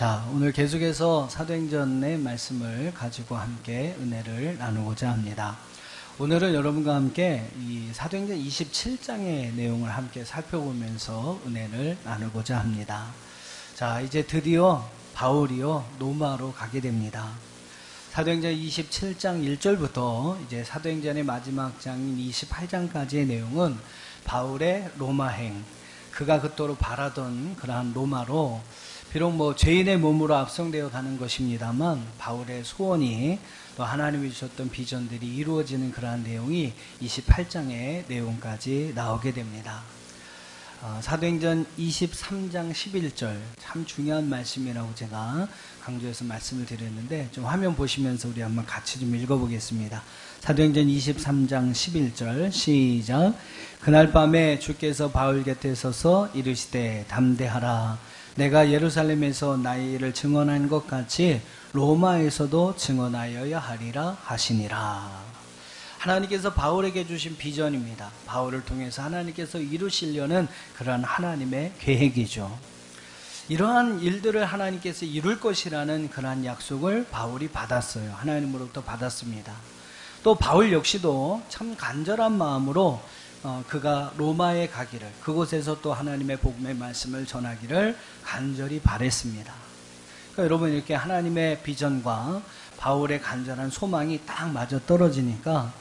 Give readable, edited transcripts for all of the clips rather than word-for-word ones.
자, 오늘 계속해서 사도행전의 말씀을 가지고 함께 은혜를 나누고자 합니다. 오늘은 여러분과 함께 이 사도행전 27장의 내용을 함께 살펴보면서 은혜를 나누고자 합니다. 자, 이제 드디어 바울이요 로마로 가게 됩니다. 사도행전 27장 1절부터 이제 사도행전의 마지막 장인 28장까지의 내용은 바울의 로마행, 그가 그토록 바라던 그러한 로마로 비록 죄인의 몸으로 압송되어 가는 것입니다만 바울의 소원이 또 하나님이 주셨던 비전들이 이루어지는 그러한 내용이 28장의 내용까지 나오게 됩니다. 사도행전 23장 11절 참 중요한 말씀이라고 제가 강조해서 말씀을 드렸는데 좀 화면 보시면서 우리 한번 같이 좀 읽어보겠습니다. 사도행전 23장 11절 시작. 그날 밤에 주께서 바울 곁에 서서 이르시되 담대하라. 내가 예루살렘에서 나의 일을 증언한 것 같이 로마에서도 증언하여야 하리라 하시니라. 하나님께서 바울에게 주신 비전입니다. 바울을 통해서 하나님께서 이루시려는 그러한 하나님의 계획이죠. 이러한 일들을 하나님께서 이룰 것이라는 그러한 약속을 바울이 받았어요. 하나님으로부터 받았습니다. 또 바울 역시도 참 간절한 마음으로 그가 로마에 가기를, 그곳에서 또 하나님의 복음의 말씀을 전하기를 간절히 바랬습니다. 그러니까 여러분, 이렇게 하나님의 비전과 바울의 간절한 소망이 딱 맞아 떨어지니까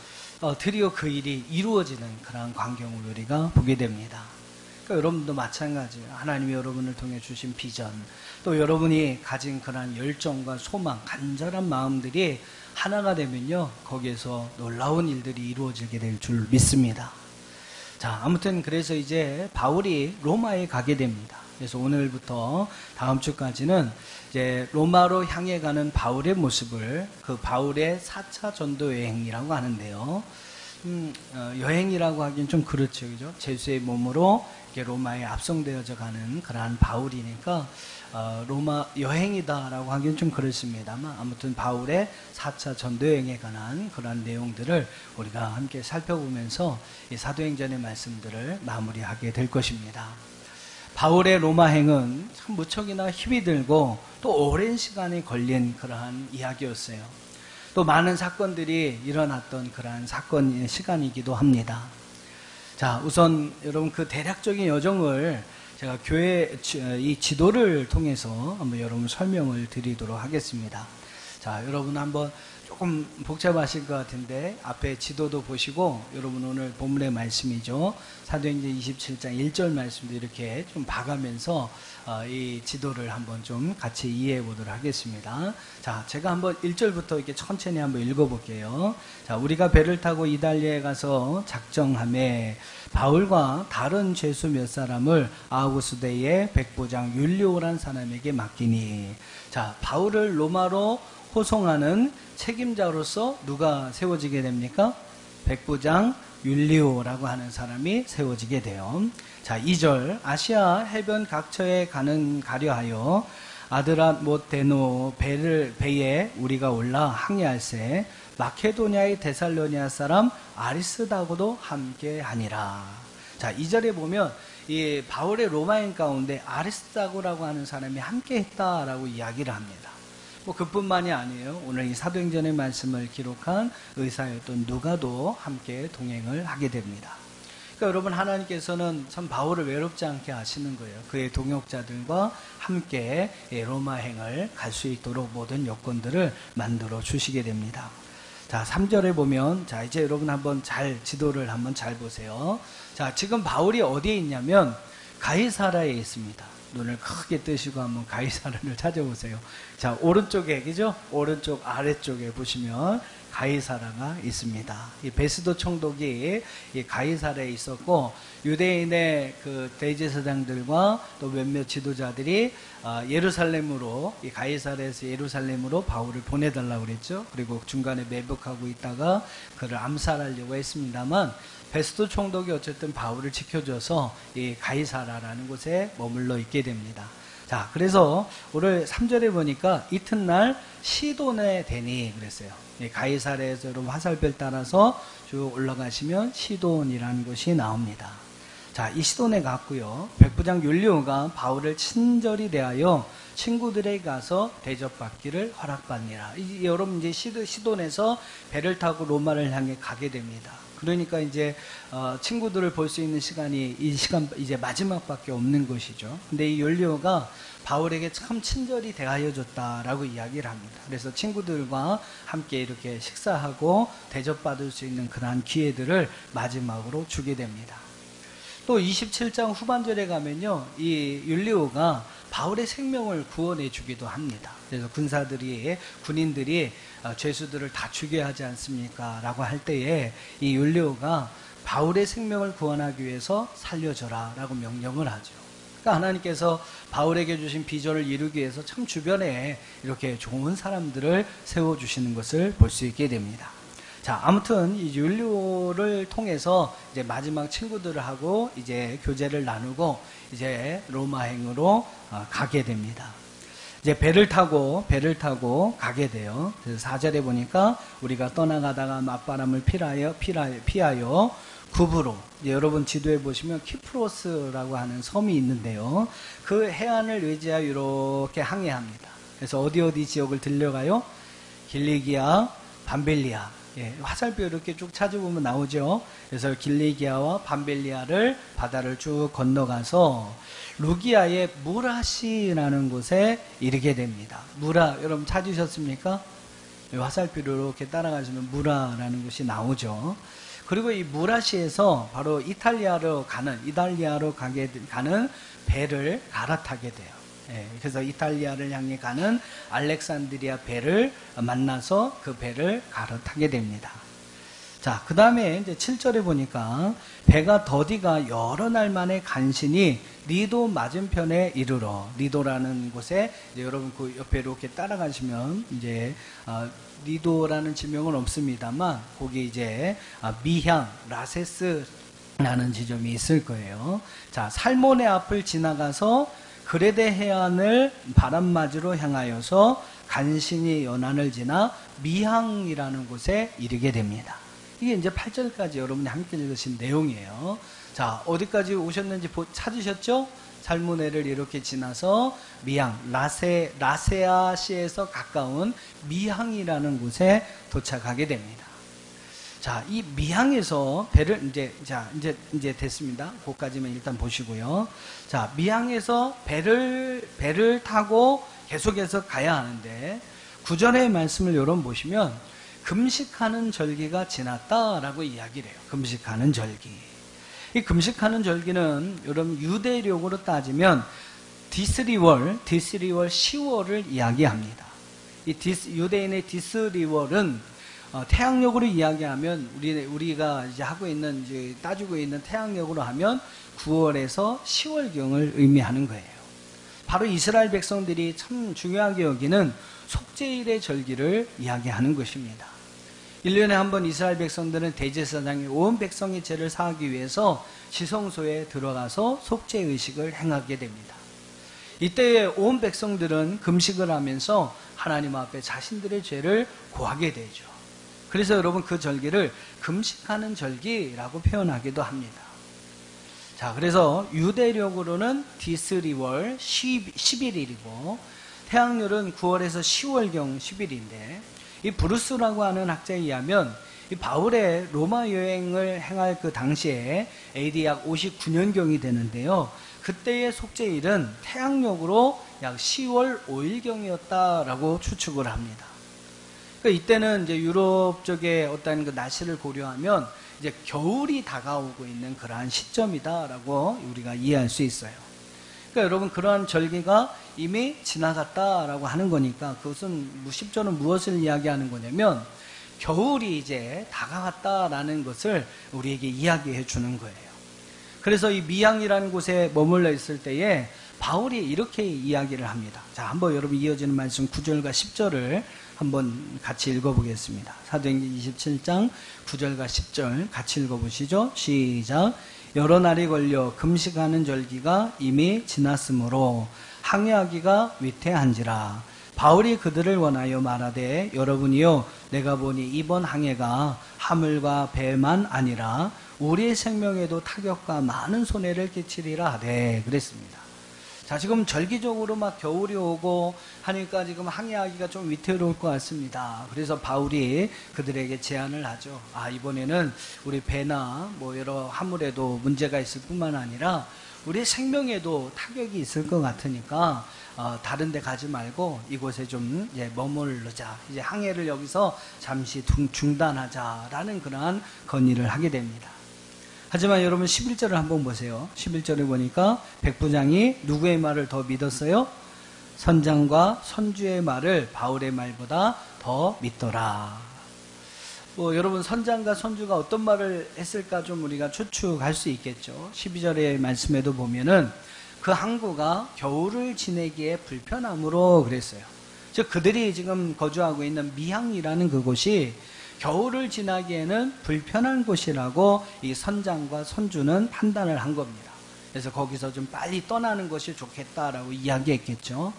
드디어 그 일이 이루어지는 그러한 광경을 우리가 보게 됩니다. 그러니까 여러분도 마찬가지예요. 하나님이 여러분을 통해 주신 비전, 또 여러분이 가진 그러한 열정과 소망, 간절한 마음들이 하나가 되면요, 거기에서 놀라운 일들이 이루어지게 될 줄 믿습니다. 자, 아무튼 그래서 이제 바울이 로마에 가게 됩니다. 그래서 오늘부터 다음 주까지는 이제 로마로 향해 가는 바울의 모습을, 그 바울의 4차 전도 여행이라고 하는데요. 여행이라고 하기엔 좀 그렇죠, 그죠? 제수의 몸으로 이렇게 로마에 압송되어져 가는 그러한 바울이니까 로마 여행이다라고 하기엔 좀 그렇습니다만, 아무튼 바울의 4차 전도여행에 관한 그러한 내용들을 우리가 함께 살펴보면서 이 사도행전의 말씀들을 마무리하게 될 것입니다. 바울의 로마행은 참 무척이나 힘이 들고 또 오랜 시간이 걸린 그러한 이야기였어요. 또 많은 사건들이 일어났던 그러한 사건의 시간이기도 합니다. 자, 우선 여러분 그 대략적인 여정을 제가 교회 이 지도를 통해서 한번 여러분 설명을 드리도록 하겠습니다. 자, 여러분 한번 조금 복잡하실 것 같은데 앞에 지도도 보시고, 여러분 오늘 본문의 말씀이죠. 사도행전 27장 1절 말씀도 이렇게 좀 봐가면서 이 지도를 한번 좀 같이 이해해 보도록 하겠습니다. 자, 제가 한번 1절부터 이렇게 천천히 한번 읽어볼게요. 자, 우리가 배를 타고 이달리아에 가서 작정하매 바울과 다른 죄수 몇 사람을 아우구스대의 백부장 율리오란 사람에게 맡기니. 자, 바울을 로마로 호송하는 책임자로서 누가 세워지게 됩니까? 백부장 율리오라고 하는 사람이 세워지게 돼요. 자, 2절. 아시아 해변 각처에 가려 하여 아드라못데노 배에 우리가 올라 항해할세 마케도냐의 데살로니아 사람 아리스다고도 함께 하니라. 자, 2절에 보면 이 바울의 로마행 가운데 아리스다고라고 하는 사람이 함께 했다라고 이야기를 합니다. 그뿐만이 아니에요. 오늘 이 사도행전의 말씀을 기록한 의사였던 누가도 함께 동행을 하게 됩니다. 그러니까 여러분, 하나님께서는 참 바울을 외롭지 않게 하시는 거예요. 그의 동역자들과 함께 로마행을 갈 수 있도록 모든 여건들을 만들어 주시게 됩니다. 자, 3절에 보면, 자, 이제 여러분 한번 지도를 한번 잘 보세요. 자, 지금 바울이 어디에 있냐면 가이사라에 있습니다. 눈을 크게 뜨시고 한번 가이사라를 찾아보세요. 자, 오른쪽에, 그죠? 오른쪽 아래쪽에 보시면 가이사라가 있습니다. 이 베스도 총독이 이 가이사라에 있었고, 유대인의 그 대제사장들과 또 몇몇 지도자들이 예루살렘으로, 이 가이사라에서 예루살렘으로 바울을 보내달라고 그랬죠. 그리고 중간에 매복하고 있다가 그를 암살하려고 했습니다만, 베스도 총독이 어쨌든 바울을 지켜줘서 이 가이사라라는 곳에 머물러 있게 됩니다. 자, 그래서 오늘 3절에 보니까 이튿날 시돈에 되니 그랬어요. 가이사라에서 여러분 화살표 따라서 쭉 올라가시면 시돈이라는 곳이 나옵니다. 자, 이 시돈에 갔고요. 백부장 율리오가 바울을 친절히 대하여 친구들에게 가서 대접받기를 허락받니라. 여러분 이제 시돈에서 배를 타고 로마를 향해 가게 됩니다. 그러니까 이제 친구들을 볼 수 있는 시간이 이 시간 이제 마지막밖에 없는 것이죠. 근데 이 율리오가 바울에게 참 친절히 대하여 줬다라고 이야기를 합니다. 그래서 친구들과 함께 이렇게 식사하고 대접받을 수 있는 그러한 기회들을 마지막으로 주게 됩니다. 또 27장 후반절에 가면요, 이 율리오가 바울의 생명을 구원해 주기도 합니다. 그래서 군인들이 죄수들을 다 죽여야 하지 않습니까? 라고 할 때에 이 율리오가 바울의 생명을 구원하기 위해서 살려줘라 라고 명령을 하죠. 그러니까 하나님께서 바울에게 주신 비전을 이루기 위해서 참 주변에 이렇게 좋은 사람들을 세워주시는 것을 볼 수 있게 됩니다. 자, 아무튼 이 율리오를 통해서 이제 마지막 친구들하고 이제 교제를 나누고 이제 로마행으로 가게 됩니다. 이제 배를 타고 가게 돼요. 그래서 4절에 보니까 우리가 떠나가다가 맞바람을 피하여 구브로, 여러분 지도에 보시면 키프로스라고 하는 섬이 있는데요. 그 해안을 의지하여 이렇게 항해합니다. 그래서 어디 지역을 들려가요? 길리기아, 밤벨리아. 예, 화살표 이렇게 쭉 찾아보면 나오죠. 그래서 길리기아와 밤벨리아를 바다를 쭉 건너가서 루기아의 무라시라는 곳에 이르게 됩니다. 무라, 여러분 찾으셨습니까? 화살표로 이렇게 따라가시면 무라라는 곳이 나오죠. 그리고 이 무라시에서 바로 이탈리아로 가는 배를 갈아타게 돼요. 예, 그래서 이탈리아를 향해 가는 알렉산드리아 배를 만나서 그 배를 갈아타게 됩니다. 자, 그 다음에 이제 7절에 보니까 배가 더디가 여러 날 만에 간신히 리도 맞은편에 이르러, 리도라는 곳에 이제 여러분 그 옆에 이렇게 따라가시면 이제 리도라는 지명은 없습니다만 거기 이제 미향, 라세스라는 지점이 있을 거예요. 자, 살모네 앞을 지나가서 그레데 해안을 바람맞이로 향하여서 간신히 연안을 지나 미항이라는 곳에 이르게 됩니다. 이게 이제 8절까지 여러분이 함께 읽으신 내용이에요. 자, 어디까지 오셨는지 찾으셨죠? 살모네를 이렇게 지나서 미항, 라세아시에서 가까운 미항이라는 곳에 도착하게 됩니다. 자, 이 미항에서 배를 이제 됐습니다. 그까지만 일단 보시고요. 자, 미항에서 배를 타고 계속해서 가야 하는데 9절의 말씀을 여러분 보시면 금식하는 절기가 지났다라고 이야기를 해요. 금식하는 절기. 이 금식하는 절기는 여러분 유대력으로 따지면 디스리월 10월을 이야기합니다. 이 유대인의 디스리월은 태양력으로 이야기하면 우리가 이제 따지고 있는 태양력으로 하면 9월에서 10월경을 의미하는 거예요. 바로 이스라엘 백성들이 참 중요하게 여기는 속죄일의 절기를 이야기하는 것입니다. 1년에 한 번 이스라엘 백성들은 대제사장이 온 백성의 죄를 사하기 위해서 지성소에 들어가서 속죄의식을 행하게 됩니다. 이때 온 백성들은 금식을 하면서 하나님 앞에 자신들의 죄를 고하게 되죠. 그래서 여러분 그 절기를 금식하는 절기라고 표현하기도 합니다. 자, 그래서 유대력으로는 디스리월 11일이고 태양열은 9월에서 10월경 10일인데 이 브루스라고 하는 학자에 의하면 이 바울의 로마 여행을 행할 그 당시에 AD 약 59년경이 되는데요. 그때의 속죄일은 태양력으로 약 10월 5일경이었다라고 추측을 합니다. 그러니까 이때는 이제 유럽 쪽의 어떤 그 날씨를 고려하면 이제 겨울이 다가오고 있는 그러한 시점이다라고 우리가 이해할 수 있어요. 그러니까 여러분 그러한 절기가 이미 지나갔다라고 하는 거니까 그것은 10절은 무엇을 이야기하는 거냐면 겨울이 이제 다가왔다라는 것을 우리에게 이야기해 주는 거예요. 그래서 이 미항이라는 곳에 머물러 있을 때에 바울이 이렇게 이야기를 합니다. 자, 한번 여러분 이어지는 말씀 9절과 10절을 한번 같이 읽어보겠습니다. 사도행전 27장 9절과 10절 같이 읽어보시죠. 시작. 여러 날이 걸려 금식하는 절기가 이미 지났으므로 항해하기가 위태한지라. 바울이 그들을 원하여 말하되 여러분이요 내가 보니 이번 항해가 하물과 배만 아니라 우리의 생명에도 타격과 많은 손해를 끼치리라. 네, 그랬습니다. 자, 지금 절기적으로 막 겨울이 오고 하니까 지금 항해하기가 좀 위태로울 것 같습니다. 그래서 바울이 그들에게 제안을 하죠. 아, 이번에는 우리 배나 뭐 여러 화물에도 문제가 있을 뿐만 아니라 우리 생명에도 타격이 있을 것 같으니까 다른 데 가지 말고 이곳에 좀 머무르자. 이제 항해를 여기서 잠시 중단하자라는 그러한 건의를 하게 됩니다. 하지만 여러분 11절을 한번 보세요. 11절에 보니까 백부장이 누구의 말을 더 믿었어요? 선장과 선주의 말을 바울의 말보다 더 믿더라. 여러분 선장과 선주가 어떤 말을 했을까 좀 우리가 추측할 수 있겠죠. 12절의 말씀에도 보면은 그 항구가 겨울을 지내기에 불편함으로 그랬어요. 즉 그들이 지금 거주하고 있는 미항이라는 그곳이 겨울을 지나기에는 불편한 곳이라고 이 선장과 선주는 판단을 한 겁니다. 그래서 거기서 좀 빨리 떠나는 것이 좋겠다라고 이야기했겠죠.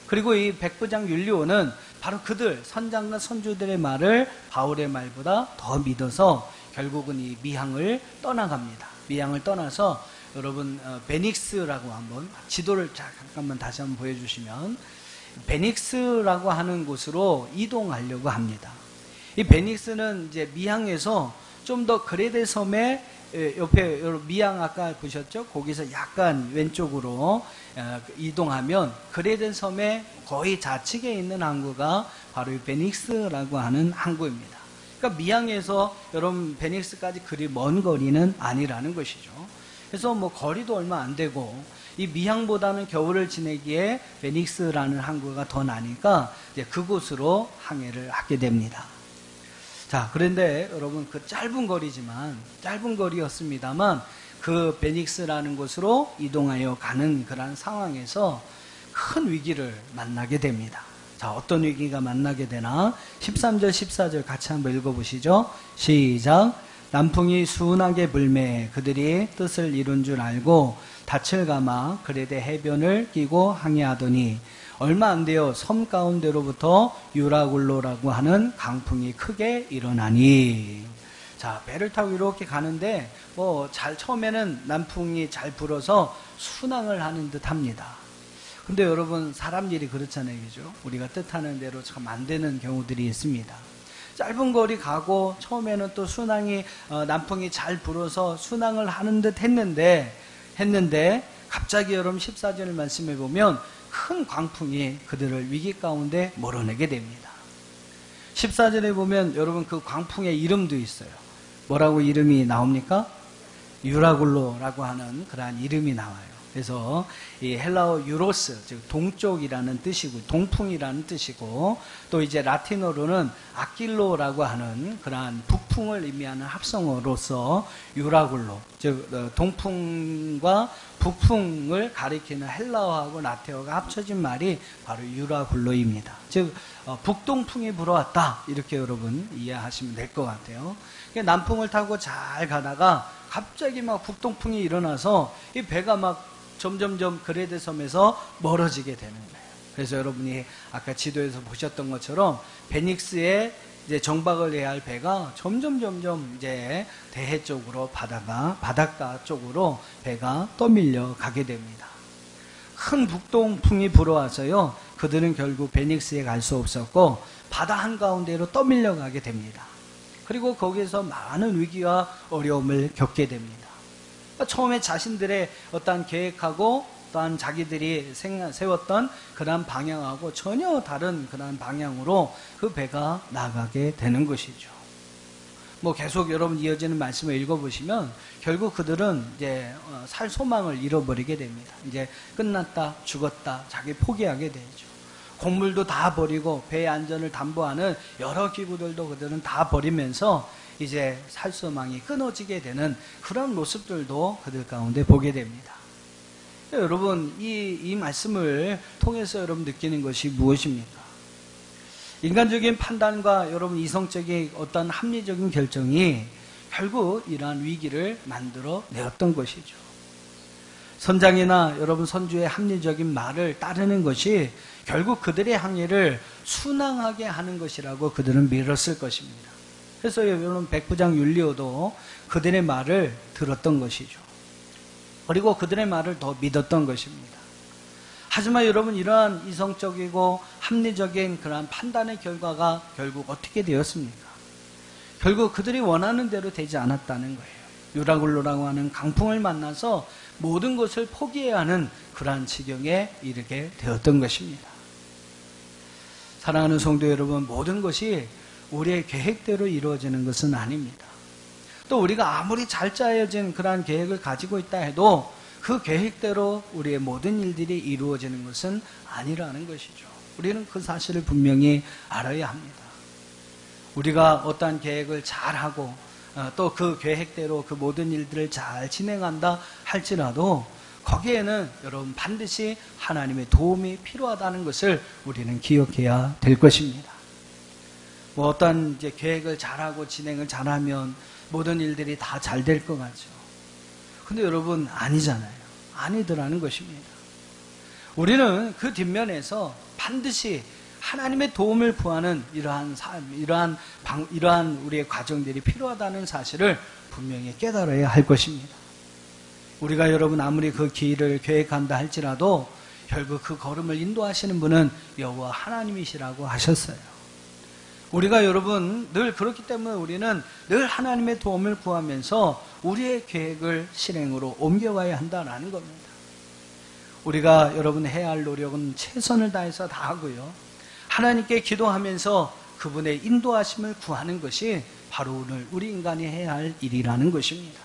그리고 이 백부장 율리오는 바로 그들 선장과 선주들의 말을 바울의 말보다 더 믿어서 결국은 이 미항을 떠나갑니다. 미항을 떠나서 여러분 베닉스라고 한번 지도를 잠깐만 다시 한번 보여주시면 베닉스라고 하는 곳으로 이동하려고 합니다. 이 베닉스는 이제 미항에서 좀 더 그레데 섬의 옆에 미항 아까 보셨죠? 거기서 약간 왼쪽으로 이동하면 그레데 섬의 거의 좌측에 있는 항구가 바로 이 베닉스라고 하는 항구입니다. 그러니까 미항에서 여러분 베닉스까지 그리 먼 거리는 아니라는 것이죠. 그래서 뭐 거리도 얼마 안 되고 이 미항보다는 겨울을 지내기에 베닉스라는 항구가 더 나니까 이제 그곳으로 항해를 하게 됩니다. 자, 그런데 여러분 그 짧은 거리였습니다만 그 베닉스라는 곳으로 이동하여 가는 그런 상황에서 큰 위기를 만나게 됩니다. 자, 어떤 위기가 만나게 되나? 13절, 14절 같이 한번 읽어보시죠. 시작. 남풍이 순하게 불매 그들이 뜻을 이룬 줄 알고 닻을 감아 그레데 해변을 끼고 항해하더니 얼마 안 돼요. 섬 가운데로부터 유라굴로라고 하는 강풍이 크게 일어나니. 자, 배를 타고 이렇게 가는데 처음에는 남풍이 잘 불어서 순항을 하는 듯 합니다. 근데 여러분 사람 일이 그렇잖아요. 그죠? 우리가 뜻하는 대로 참 안 되는 경우들이 있습니다. 짧은 거리 가고 처음에는 또 순항이 남풍이 잘 불어서 순항을 하는 듯 했는데 갑자기 여러분 14절 말씀해 보면 큰 광풍이 그들을 위기 가운데 몰아내게 됩니다. 14절에 보면 여러분 그 광풍의 이름도 있어요. 뭐라고 이름이 나옵니까? 유라굴로라고 하는 그러한 이름이 나와요. 그래서 이 헬라어 유로스, 즉 동쪽이라는 뜻이고 동풍이라는 뜻이고 또 이제 라틴어로는 아킬로라고 하는 그러한 북풍을 의미하는 합성어로서 유라굴로, 즉 동풍과 북풍을 가리키는 헬라어하고 라틴어가 합쳐진 말이 바로 유라굴로입니다. 즉 북동풍이 불어왔다 이렇게 여러분 이해하시면 될 것 같아요. 남풍을 타고 잘 가다가 갑자기 막 북동풍이 일어나서 이 배가 막 점점점 그레데 섬에서 멀어지게 되는 거예요. 그래서 여러분이 아까 지도에서 보셨던 것처럼 베닉스에 이제 정박을 해야 할 배가 점점 이제 대해 쪽으로 바닷가 쪽으로 배가 떠밀려 가게 됩니다. 큰 북동풍이 불어와서요. 그들은 결국 베닉스에 갈 수 없었고 바다 한가운데로 떠밀려 가게 됩니다. 그리고 거기에서 많은 위기와 어려움을 겪게 됩니다. 처음에 자신들의 어떤 계획하고 또한 자기들이 세웠던 그러한 방향하고 전혀 다른 그러한 방향으로 그 배가 나가게 되는 것이죠. 계속 여러분 이어지는 말씀을 읽어보시면 결국 그들은 이제 살 소망을 잃어버리게 됩니다. 이제 끝났다, 죽었다, 자기 포기하게 되죠. 곡물도 다 버리고 배의 안전을 담보하는 여러 기구들도 그들은 다 버리면서 이제 살 소망이 끊어지게 되는 그런 모습들도 그들 가운데 보게 됩니다. 여러분 이 말씀을 통해서 여러분 느끼는 것이 무엇입니까? 인간적인 판단과 여러분 이성적인 어떤 합리적인 결정이 결국 이러한 위기를 만들어 내었던 것이죠. 선장이나 여러분 선주의 합리적인 말을 따르는 것이 결국 그들의 항해를 순항하게 하는 것이라고 그들은 믿었을 것입니다. 그래서 여러분 백부장 율리오도 그들의 말을 들었던 것이죠. 그리고 그들의 말을 더 믿었던 것입니다. 하지만 여러분 이러한 이성적이고 합리적인 그러한 판단의 결과가 결국 어떻게 되었습니까? 결국 그들이 원하는 대로 되지 않았다는 거예요. 유라굴로라고 하는 강풍을 만나서 모든 것을 포기해야 하는 그러한 지경에 이르게 되었던 것입니다. 사랑하는 성도 여러분, 모든 것이 우리의 계획대로 이루어지는 것은 아닙니다. 또 우리가 아무리 잘 짜여진 그러한 계획을 가지고 있다 해도 그 계획대로 우리의 모든 일들이 이루어지는 것은 아니라는 것이죠. 우리는 그 사실을 분명히 알아야 합니다. 우리가 어떠한 계획을 잘하고 또 그 계획대로 그 모든 일들을 잘 진행한다 할지라도 거기에는 여러분 반드시 하나님의 도움이 필요하다는 것을 우리는 기억해야 될 것입니다. 뭐 어떤 이제 계획을 잘하고 진행을 잘하면 모든 일들이 다 잘 될 것 같죠. 근데 여러분 아니잖아요. 아니더라는 것입니다. 우리는 그 뒷면에서 반드시 하나님의 도움을 구하는 이러한 삶, 이러한 우리의 과정들이 필요하다는 사실을 분명히 깨달아야 할 것입니다. 우리가 여러분 아무리 그 길을 계획한다 할지라도 결국 그 걸음을 인도하시는 분은 여호와 하나님이시라고 하셨어요. 우리가 여러분 늘 그렇기 때문에 우리는 늘 하나님의 도움을 구하면서 우리의 계획을 실행으로 옮겨가야 한다는 겁니다. 우리가 여러분 해야 할 노력은 최선을 다해서 다 하고요. 하나님께 기도하면서 그분의 인도하심을 구하는 것이 바로 오늘 우리 인간이 해야 할 일이라는 것입니다.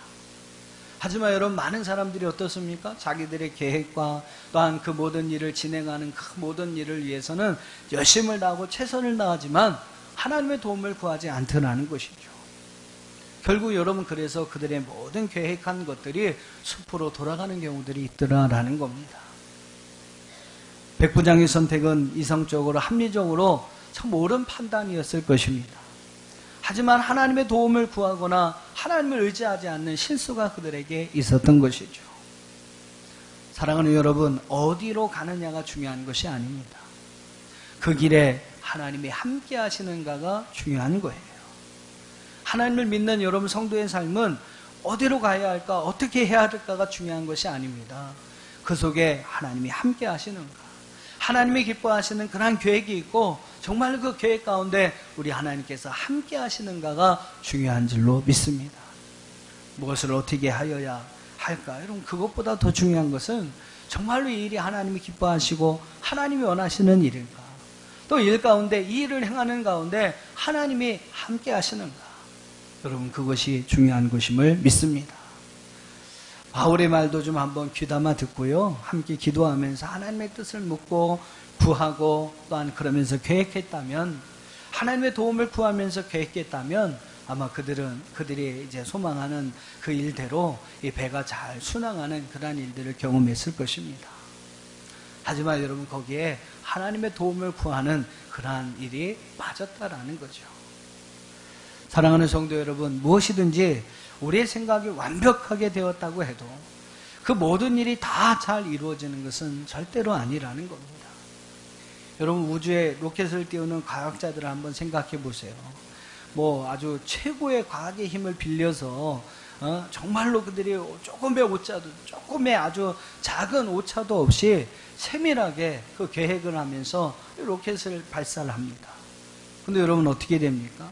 하지만 여러분 많은 사람들이 어떻습니까? 자기들의 계획과 또한 그 모든 일을 진행하는 그 모든 일을 위해서는 열심을 다하고 최선을 다하지만 하나님의 도움을 구하지 않더라는 것이죠. 결국 여러분 그래서 그들의 모든 계획한 것들이 숲으로 돌아가는 경우들이 있더라라는 겁니다. 백부장의 선택은 이성적으로 합리적으로 참 옳은 판단이었을 것입니다. 하지만 하나님의 도움을 구하거나 하나님을 의지하지 않는 실수가 그들에게 있었던 것이죠. 사랑하는 여러분, 어디로 가느냐가 중요한 것이 아닙니다. 그 길에 하나님이 함께 하시는가가 중요한 거예요. 하나님을 믿는 여러분 성도의 삶은 어디로 가야 할까, 어떻게 해야 할까가 중요한 것이 아닙니다. 그 속에 하나님이 함께 하시는가, 하나님이 기뻐하시는 그런 계획이 있고 정말 그 계획 가운데 우리 하나님께서 함께 하시는가가 중요한 줄로 믿습니다. 무엇을 어떻게 하여야 할까? 여러분 그것보다 더 중요한 것은 정말로 이 일이 하나님이 기뻐하시고 하나님이 원하시는 일인가? 또 일 가운데 이 일을 행하는 가운데 하나님이 함께 하시는가? 여러분 그것이 중요한 것임을 믿습니다. 바울의 말도 좀 한번 귀담아 듣고요. 함께 기도하면서 하나님의 뜻을 묻고 구하고 또한 그러면서 계획했다면, 하나님의 도움을 구하면서 계획했다면 아마 그들이 이제 소망하는 그 일대로 이 배가 잘 순항하는 그러한 일들을 경험했을 것입니다. 하지만 여러분 거기에 하나님의 도움을 구하는 그러한 일이 빠졌다라는 거죠. 사랑하는 성도 여러분, 무엇이든지 우리의 생각이 완벽하게 되었다고 해도 그 모든 일이 다 잘 이루어지는 것은 절대로 아니라는 겁니다. 여러분 우주에 로켓을 띄우는 과학자들을 한번 생각해 보세요. 뭐 아주 최고의 과학의 힘을 빌려서 정말로 그들이 조금의 아주 작은 오차도 없이 세밀하게 그 계획을 하면서 로켓을 발사를 합니다. 근데 여러분 어떻게 됩니까?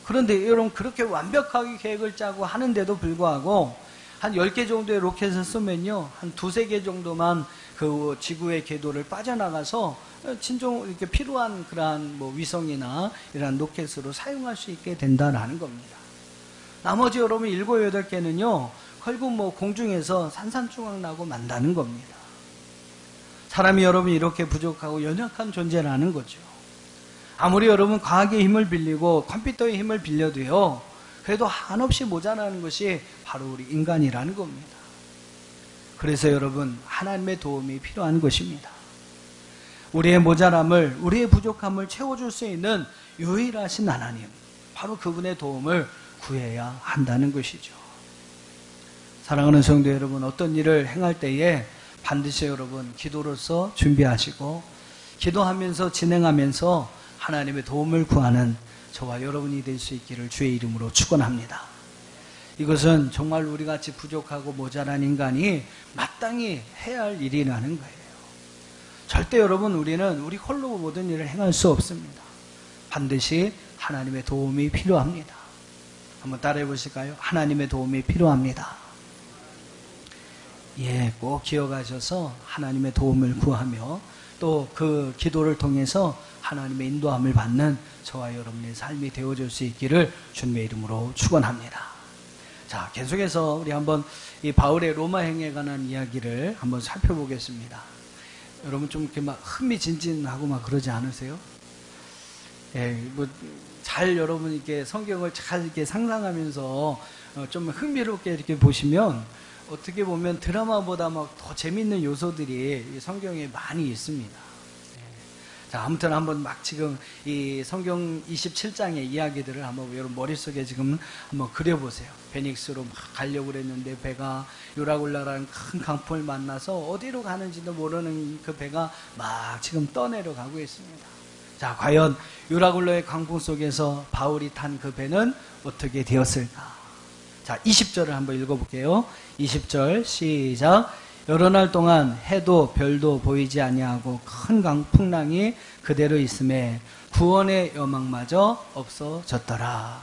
그런데 여러분 그렇게 완벽하게 계획을 짜고 하는데도 불구하고 한 10개 정도의 로켓을 쏘면요, 한 2-3개 정도만 그 지구의 궤도를 빠져나가서 진정 이렇게 필요한 그러한 뭐 위성이나 이러한 로켓으로 사용할 수 있게 된다라는 겁니다. 나머지 여러분 7-8개는요 결국 뭐 공중에서 산산조각 나고 만다는 겁니다. 사람이 여러분 이렇게 부족하고 연약한 존재라는 거죠. 아무리 여러분 과학의 힘을 빌리고 컴퓨터의 힘을 빌려도요, 그래도 한없이 모자라는 것이 바로 우리 인간이라는 겁니다. 그래서 여러분 하나님의 도움이 필요한 것입니다. 우리의 모자람을, 우리의 부족함을 채워줄 수 있는 유일하신 하나님, 바로 그분의 도움을 구해야 한다는 것이죠. 사랑하는 성도 여러분, 어떤 일을 행할 때에 반드시 여러분 기도로서 준비하시고 기도하면서 진행하면서 하나님의 도움을 구하는 저와 여러분이 될 수 있기를 주의 이름으로 축원합니다. 이것은 정말 우리같이 부족하고 모자란 인간이 마땅히 해야 할 일이라는 거예요. 절대 여러분 우리는 우리 홀로 모든 일을 행할 수 없습니다. 반드시 하나님의 도움이 필요합니다. 한번 따라해 보실까요? 하나님의 도움이 필요합니다. 예, 꼭 기억하셔서 하나님의 도움을 구하며 또 그 기도를 통해서 하나님의 인도함을 받는 저와 여러분의 삶이 되어줄 수 있기를 주님의 이름으로 축원합니다. 자, 계속해서 우리 한번 이 바울의 로마 행에 관한 이야기를 한번 살펴보겠습니다. 여러분 좀 이렇게 막 흥미진진하고 막 그러지 않으세요? 예, 뭐 잘 여러분 이렇게 성경을 잘 이렇게 상상하면서 좀 흥미롭게 이렇게 보시면 어떻게 보면 드라마보다 막 더 재밌는 요소들이 성경에 많이 있습니다. 자, 아무튼 한번 막 지금 이 성경 27장의 이야기들을 한번 여러분 머릿속에 지금 한번 그려보세요. 베닉스로 막 가려고 그랬는데 배가 유라굴라라는 큰 강풍을 만나서 어디로 가는지도 모르는 그 배가 막 지금 떠내려가고 있습니다. 자, 과연 유라굴라의 강풍 속에서 바울이 탄 그 배는 어떻게 되었을까? 자, 20절을 한번 읽어볼게요. 20절 시작. 여러 날 동안 해도 별도 보이지 아니하고 큰 강풍랑이 그대로 있음에 구원의 여망마저 없어졌더라.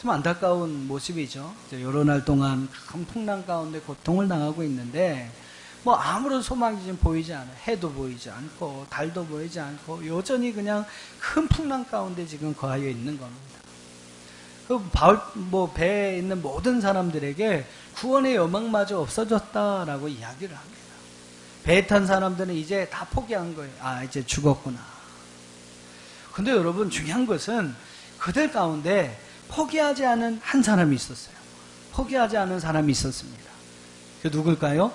좀 안타까운 모습이죠. 여러 날 동안 큰 풍랑 가운데 고통을 당하고 있는데 뭐 아무런 소망이 지금 보이지 않아요. 해도 보이지 않고 달도 보이지 않고 여전히 그냥 큰 풍랑 가운데 지금 거하여 있는 겁니다. 그 바울 배에 있는 모든 사람들에게 구원의 여망마저 없어졌다라고 이야기를 합니다. 배에 탄 사람들은 이제 다 포기한 거예요. 아, 이제 죽었구나. 근데 여러분 중요한 것은 그들 가운데 포기하지 않은 한 사람이 있었어요. 포기하지 않은 사람이 있었습니다. 그 누굴까요?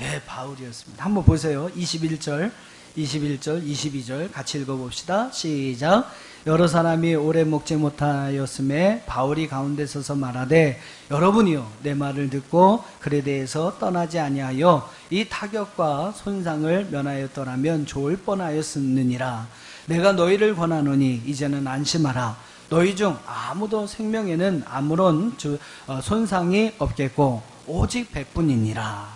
예, 바울이었습니다. 한번 보세요. 21절, 22절 같이 읽어봅시다. 시작. 여러 사람이 오래 먹지 못하였음에 바울이 가운데 서서 말하되 여러분이요 내 말을 듣고 그에 대해서 떠나지 아니하여 이 타격과 손상을 면하였더라면 좋을 뻔하였느니라. 내가 너희를 권하노니 이제는 안심하라. 너희 중 아무도 생명에는 아무런 손상이 없겠고 오직 배뿐이니라.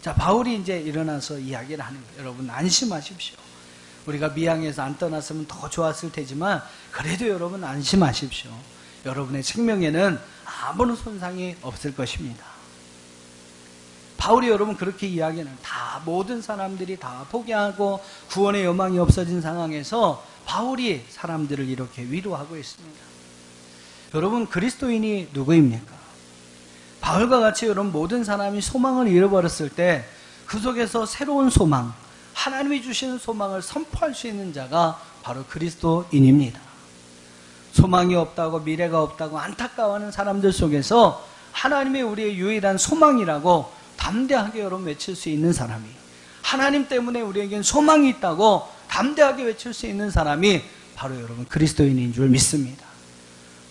자, 바울이 이제 일어나서 이야기를 하는 거예요. 여러분 안심하십시오. 우리가 미항에서 안 떠났으면 더 좋았을 테지만 그래도 여러분 안심하십시오. 여러분의 생명에는 아무런 손상이 없을 것입니다. 바울이 여러분 그렇게 이야기하는 다 모든 사람들이 다 포기하고 구원의 여망이 없어진 상황에서 바울이 사람들을 이렇게 위로하고 있습니다. 여러분 그리스도인이 누구입니까? 바울과 같이 여러분 모든 사람이 소망을 잃어버렸을 때 그 속에서 새로운 소망, 하나님이 주시는 소망을 선포할 수 있는 자가 바로 그리스도인입니다. 소망이 없다고 미래가 없다고 안타까워하는 사람들 속에서 하나님이 우리의 유일한 소망이라고 담대하게 여러분 외칠 수 있는 사람이, 하나님 때문에 우리에겐 소망이 있다고 담대하게 외칠 수 있는 사람이 바로 여러분 그리스도인인 줄 믿습니다.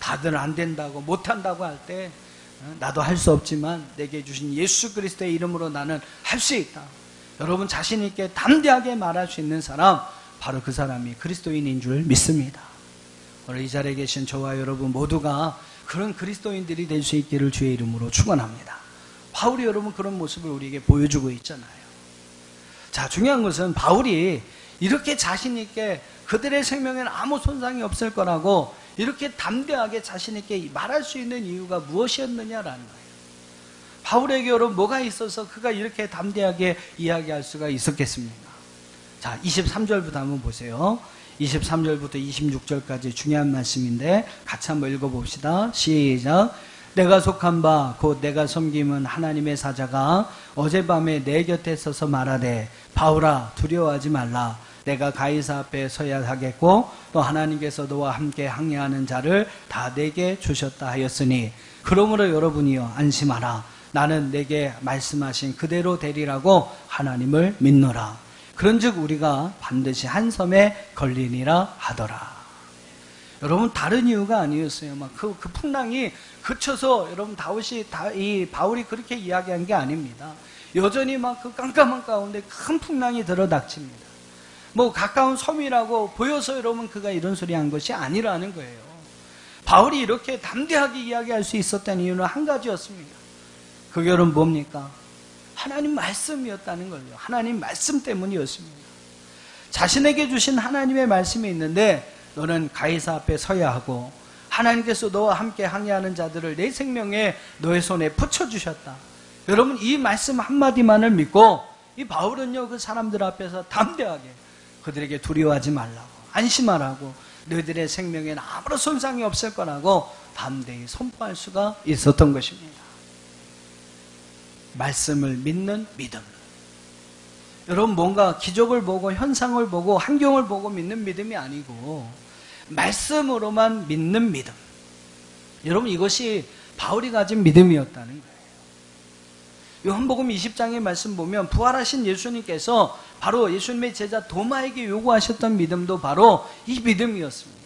다들 안 된다고 못한다고 할 때 나도 할 수 없지만 내게 주신 예수 그리스도의 이름으로 나는 할 수 있다. 여러분 자신 있게 담대하게 말할 수 있는 사람, 바로 그 사람이 그리스도인인 줄 믿습니다. 오늘 이 자리에 계신 저와 여러분 모두가 그런 그리스도인들이 될 수 있기를 주의 이름으로 축원합니다. 바울이 여러분 그런 모습을 우리에게 보여주고 있잖아요. 자, 중요한 것은 바울이 이렇게 자신 있게 그들의 생명에는 아무 손상이 없을 거라고 이렇게 담대하게 자신 있게 말할 수 있는 이유가 무엇이었느냐라는 거예요. 바울에게 여러분 뭐가 있어서 그가 이렇게 담대하게 이야기할 수가 있었겠습니까? 자, 23절부터 한번 보세요. 23절부터 26절까지 중요한 말씀인데 같이 한번 읽어봅시다. 시작. 내가 속한 바 곧 내가 섬김은 하나님의 사자가 어젯밤에 내 곁에 서서 말하되 바울아 두려워하지 말라. 내가 가이사 앞에 서야 하겠고 또 하나님께서 너와 함께 항해하는 자를 다 내게 주셨다 하였으니 그러므로 여러분이여 안심하라. 나는 내게 말씀하신 그대로 되리라고 하나님을 믿노라. 그런즉 우리가 반드시 한 섬에 걸리니라 하더라. 여러분 다른 이유가 아니었어요. 막 그 풍랑이 그쳐서 여러분 이 바울이 그렇게 이야기한 게 아닙니다. 여전히 막 그 깜깜한 가운데 큰 풍랑이 들어닥칩니다. 뭐 가까운 섬이라고 보여서 여러분 그가 이런 소리 한 것이 아니라는 거예요. 바울이 이렇게 담대하게 이야기할 수 있었던 이유는 한 가지였습니다. 그 결은 뭡니까? 하나님 말씀이었다는 거예요. 하나님 말씀 때문이었습니다. 자신에게 주신 하나님의 말씀이 있는데 너는 가이사 앞에 서야 하고 하나님께서 너와 함께 항해하는 자들을 내 생명에 너의 손에 붙여주셨다. 여러분 이 말씀 한마디만을 믿고 이 바울은요 그 사람들 앞에서 담대하게 그들에게 두려워하지 말라고 안심하라고 너희들의 생명에는 아무런 손상이 없을 거라고 담대히 선포할 수가 있었던 것입니다. 말씀을 믿는 믿음. 여러분 뭔가 기적을 보고 현상을 보고 환경을 보고 믿는 믿음이 아니고 말씀으로만 믿는 믿음. 여러분 이것이 바울이 가진 믿음이었다는 거예요. 요한복음 20장의 말씀 보면 부활하신 예수님께서 바로 예수님의 제자 도마에게 요구하셨던 믿음도 바로 이 믿음이었습니다.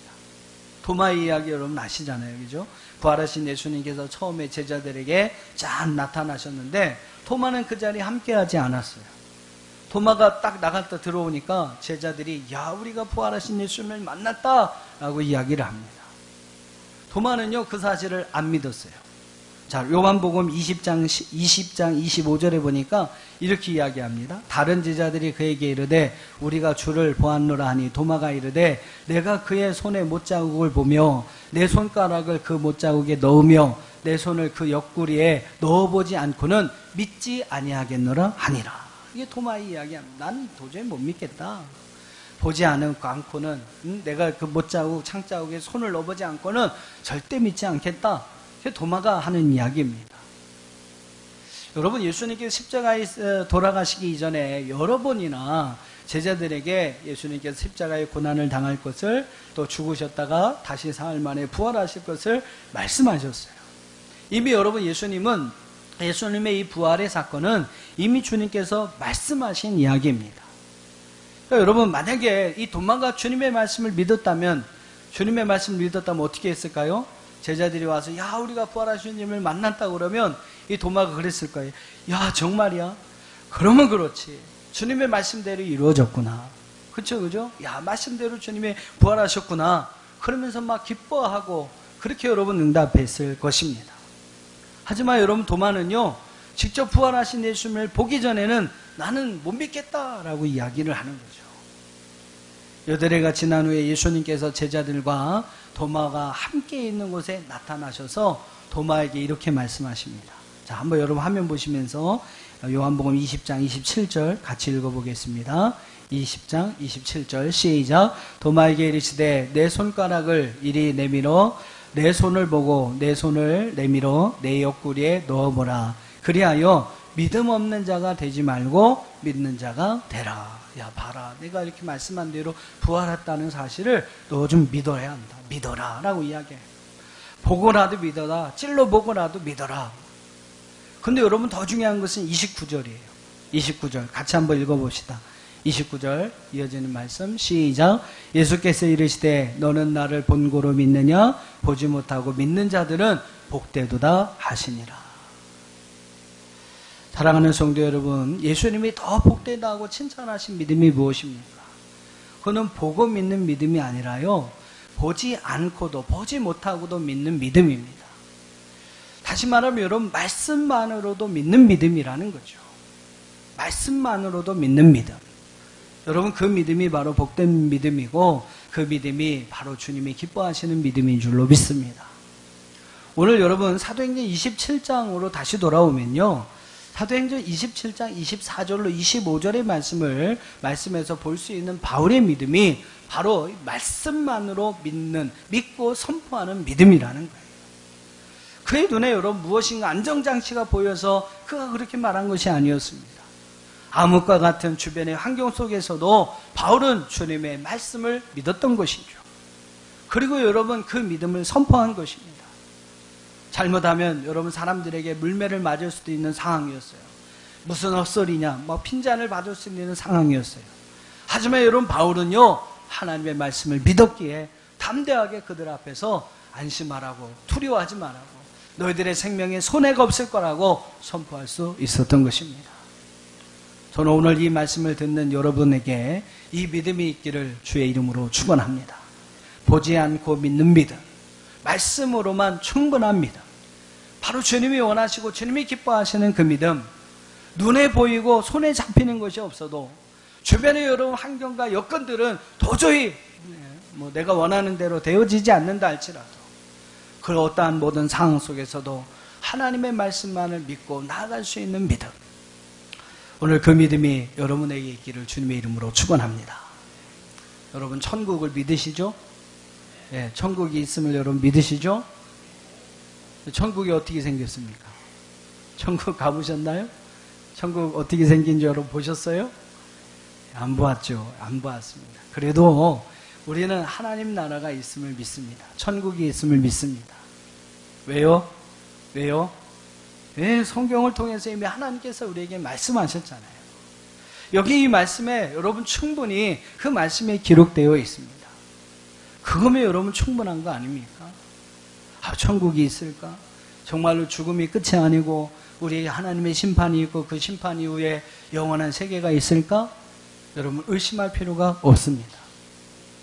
도마의 이야기 여러분 아시잖아요. 그죠? 부활하신 예수님께서 처음에 제자들에게 쫙 나타나셨는데 도마는 그 자리에 함께하지 않았어요. 도마가 딱 나갔다 들어오니까 제자들이 야 우리가 부활하신 예수님을 만났다 라고 이야기를 합니다. 도마는요 그 사실을 안 믿었어요. 자, 요한복음 20장 25절에 보니까 이렇게 이야기합니다. 다른 제자들이 그에게 이르되 우리가 주를 보았노라 하니 도마가 이르되 내가 그의 손에 못자국을 보며 내 손가락을 그 못자국에 넣으며 내 손을 그 옆구리에 넣어보지 않고는 믿지 아니하겠노라 하니라. 이게 도마의 이야기합니다. 난 도저히 못 믿겠다. 보지 않고는 내가 그 못자국 창자국에 손을 넣어보지 않고는 절대 믿지 않겠다. 도마가 하는 이야기입니다. 여러분 예수님께서 십자가에 돌아가시기 이전에 여러 번이나 제자들에게 예수님께서 십자가의 고난을 당할 것을 또 죽으셨다가 다시 사흘 만에 부활하실 것을 말씀하셨어요. 이미 여러분 예수님의 이 부활의 사건은 이미 주님께서 말씀하신 이야기입니다. 그러니까 여러분 만약에 이 도마가 주님의 말씀을 믿었다면 어떻게 했을까요? 제자들이 와서 야 우리가 부활하신 주님을 만났다고 그러면 이 도마가 그랬을 거예요. 야 정말이야? 그러면 그렇지. 주님의 말씀대로 이루어졌구나. 그죠? 야 말씀대로 주님이 부활하셨구나. 그러면서 막 기뻐하고 그렇게 여러분 응답했을 것입니다. 하지만 여러분 도마는요 직접 부활하신 예수님을 보기 전에는 나는 못 믿겠다라고 이야기를 하는 거죠. 여드레가 지난 후에 예수님께서 제자들과 도마가 함께 있는 곳에 나타나셔서 도마에게 이렇게 말씀하십니다. 자, 한번 여러분 화면 보시면서 요한복음 20장 27절 같이 읽어보겠습니다. 20장 27절 시작. 도마에게 이르시되 내 손가락을 이리 내밀어 내 손을 보고 내 손을 내밀어 내 옆구리에 넣어보라. 그리하여 믿음 없는 자가 되지 말고 믿는 자가 되라. 야 봐라 내가 이렇게 말씀한 대로 부활했다는 사실을 너 좀 믿어야 한다. 믿어라 라고 이야기해. 보고라도 믿어라. 찔러보고라도 믿어라. 근데 여러분 더 중요한 것은 29절이에요 29절 같이 한번 읽어봅시다. 29절 이어지는 말씀 시작. 예수께서 이르시되 너는 나를 본고로 믿느냐? 보지 못하고 믿는 자들은 복되도다 하시니라. 사랑하는 성도 여러분, 예수님이 더 복되다고 칭찬하신 믿음이 무엇입니까? 그는 보고 믿는 믿음이 아니라요, 보지 않고도 보지 못하고도 믿는 믿음입니다. 다시 말하면 여러분 말씀만으로도 믿는 믿음이라는 거죠. 말씀만으로도 믿는 믿음. 여러분 그 믿음이 바로 복된 믿음이고 그 믿음이 바로 주님이 기뻐하시는 믿음인 줄로 믿습니다. 오늘 여러분 사도행전 27장으로 다시 돌아오면요, 사도행전 27장 24절로 25절의 말씀에서 볼 수 있는 바울의 믿음이 바로 말씀만으로 믿고 선포하는 믿음이라는 거예요. 그의 눈에 여러분 무엇인가 안정장치가 보여서 그가 그렇게 말한 것이 아니었습니다. 암흑과 같은 주변의 환경 속에서도 바울은 주님의 말씀을 믿었던 것이죠. 그리고 여러분 그 믿음을 선포한 것입니다. 잘못하면 여러분 사람들에게 물매를 맞을 수도 있는 상황이었어요. 무슨 헛소리냐, 핀잔을 받을 수 있는 상황이었어요. 하지만 여러분 바울은요 하나님의 말씀을 믿었기에 담대하게 그들 앞에서 안심하라고, 두려워하지 말라고, 너희들의 생명에 손해가 없을 거라고 선포할 수 있었던 것입니다. 저는 오늘 이 말씀을 듣는 여러분에게 이 믿음이 있기를 주의 이름으로 축원합니다. 보지 않고 믿는 믿음, 말씀으로만 충분한 믿음, 바로 주님이 원하시고 주님이 기뻐하시는 그 믿음, 눈에 보이고 손에 잡히는 것이 없어도 주변의 여러 환경과 여건들은 도저히 내가 원하는 대로 되어지지 않는다 할지라도 그 어떠한 모든 상황 속에서도 하나님의 말씀만을 믿고 나아갈 수 있는 믿음, 오늘 그 믿음이 여러분에게 있기를 주님의 이름으로 축원합니다. 여러분 천국을 믿으시죠? 예, 천국이 있음을 여러분 믿으시죠? 천국이 어떻게 생겼습니까? 천국 가보셨나요? 천국 어떻게 생긴지 여러분 보셨어요? 안 보았죠. 안 보았습니다. 그래도 우리는 하나님 나라가 있음을 믿습니다. 천국이 있음을 믿습니다. 왜요? 왜요? 왜? 성경을 통해서 이미 하나님께서 우리에게 말씀하셨잖아요. 여기 이 말씀에 여러분 충분히 그 말씀에 기록되어 있습니다. 그거면 여러분 충분한 거 아닙니까? 천국이 있을까? 정말로 죽음이 끝이 아니고 우리에게 하나님의 심판이 있고 그 심판 이후에 영원한 세계가 있을까? 여러분 의심할 필요가 없습니다.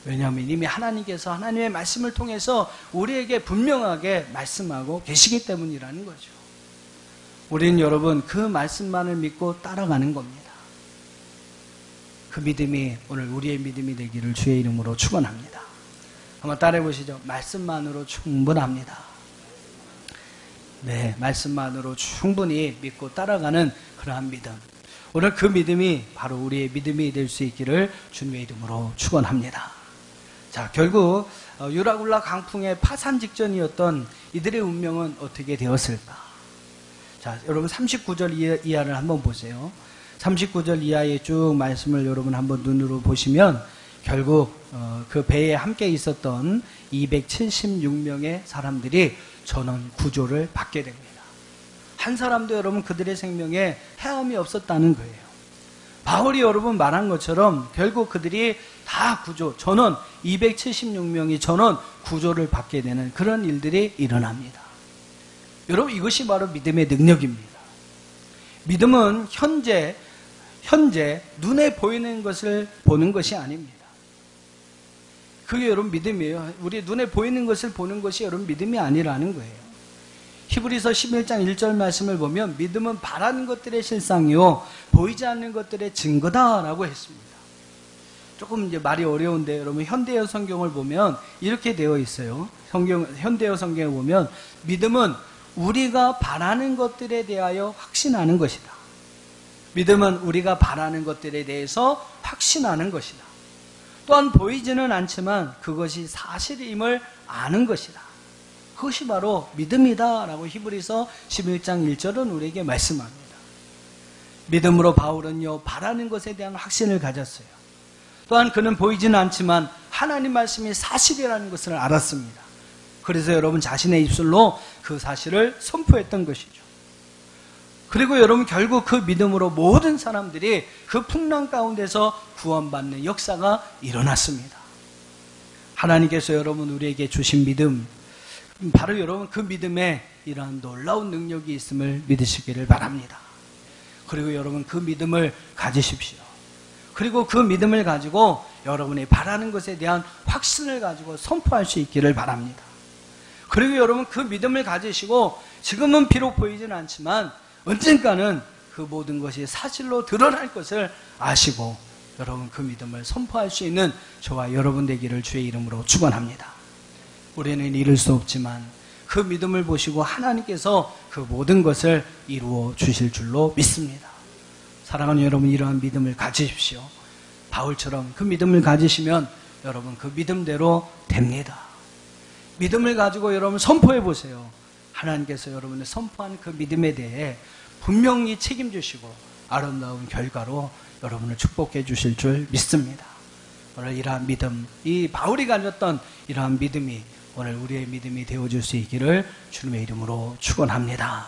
왜냐하면 이미 하나님께서 하나님의 말씀을 통해서 우리에게 분명하게 말씀하고 계시기 때문이라는 거죠. 우리는 여러분 그 말씀만을 믿고 따라가는 겁니다. 그 믿음이 오늘 우리의 믿음이 되기를 주의 이름으로 축원합니다. 한번 따라해 보시죠. 말씀만으로 충분합니다. 네, 말씀만으로 충분히 믿고 따라가는 그러한 믿음. 오늘 그 믿음이 바로 우리의 믿음이 될 수 있기를 주님의 이름으로 축원합니다. 자, 결국 유라굴라 강풍의 파산 직전이었던 이들의 운명은 어떻게 되었을까? 자, 여러분 39절 이하를 한번 보세요. 39절 이하의 쭉 말씀을 여러분 한번 눈으로 보시면 결국 그 배에 함께 있었던 276명의 사람들이 전원 구조를 받게 됩니다. 한 사람도 여러분 그들의 생명에 해함이 없었다는 거예요. 바울이 여러분 말한 것처럼 결국 그들이 다 구조, 전원 276명이 전원 구조를 받게 되는 그런 일들이 일어납니다. 여러분 이것이 바로 믿음의 능력입니다. 믿음은 현재 눈에 보이는 것을 보는 것이 아닙니다. 그게 여러분 믿음이에요. 우리 눈에 보이는 것을 보는 것이 여러분 믿음이 아니라는 거예요. 히브리서 11장 1절 말씀을 보면 믿음은 바라는 것들의 실상이요 보이지 않는 것들의 증거다라고 했습니다. 조금 이제 말이 어려운데 여러분 현대어 성경을 보면 이렇게 되어 있어요. 현대어 성경을 보면 믿음은 우리가 바라는 것들에 대하여 확신하는 것이다. 믿음은 우리가 바라는 것들에 대해서 확신하는 것이다. 또한 보이지는 않지만 그것이 사실임을 아는 것이다. 그것이 바로 믿음이다 라고 히브리서 11장 1절은 우리에게 말씀합니다. 믿음으로 바울은요 바라는 것에 대한 확신을 가졌어요. 또한 그는 보이지는 않지만 하나님 말씀이 사실이라는 것을 알았습니다. 그래서 여러분 자신의 입술로 그 사실을 선포했던 것이죠. 그리고 여러분 결국 그 믿음으로 모든 사람들이 그 풍랑 가운데서 구원받는 역사가 일어났습니다. 하나님께서 여러분 우리에게 주신 믿음, 바로 여러분 그 믿음에 이러한 놀라운 능력이 있음을 믿으시기를 바랍니다. 그리고 여러분 그 믿음을 가지십시오. 그리고 그 믿음을 가지고 여러분이 바라는 것에 대한 확신을 가지고 선포할 수 있기를 바랍니다. 그리고 여러분 그 믿음을 가지시고 지금은 비록 보이지는 않지만 언젠가는 그 모든 것이 사실로 드러날 것을 아시고 여러분 그 믿음을 선포할 수 있는 저와 여러분 되기를 주의 이름으로 축원합니다. 우리는 이룰 수 없지만 그 믿음을 보시고 하나님께서 그 모든 것을 이루어 주실 줄로 믿습니다. 사랑하는 여러분 이러한 믿음을 가지십시오. 바울처럼 그 믿음을 가지시면 여러분 그 믿음대로 됩니다. 믿음을 가지고 여러분 선포해 보세요. 하나님께서 여러분의 선포한 그 믿음에 대해 분명히 책임지시고 아름다운 결과로 여러분을 축복해 주실 줄 믿습니다. 오늘 이러한 믿음, 이 바울이 가졌던 이러한 믿음이 오늘 우리의 믿음이 되어줄 수 있기를 주님의 이름으로 축원합니다.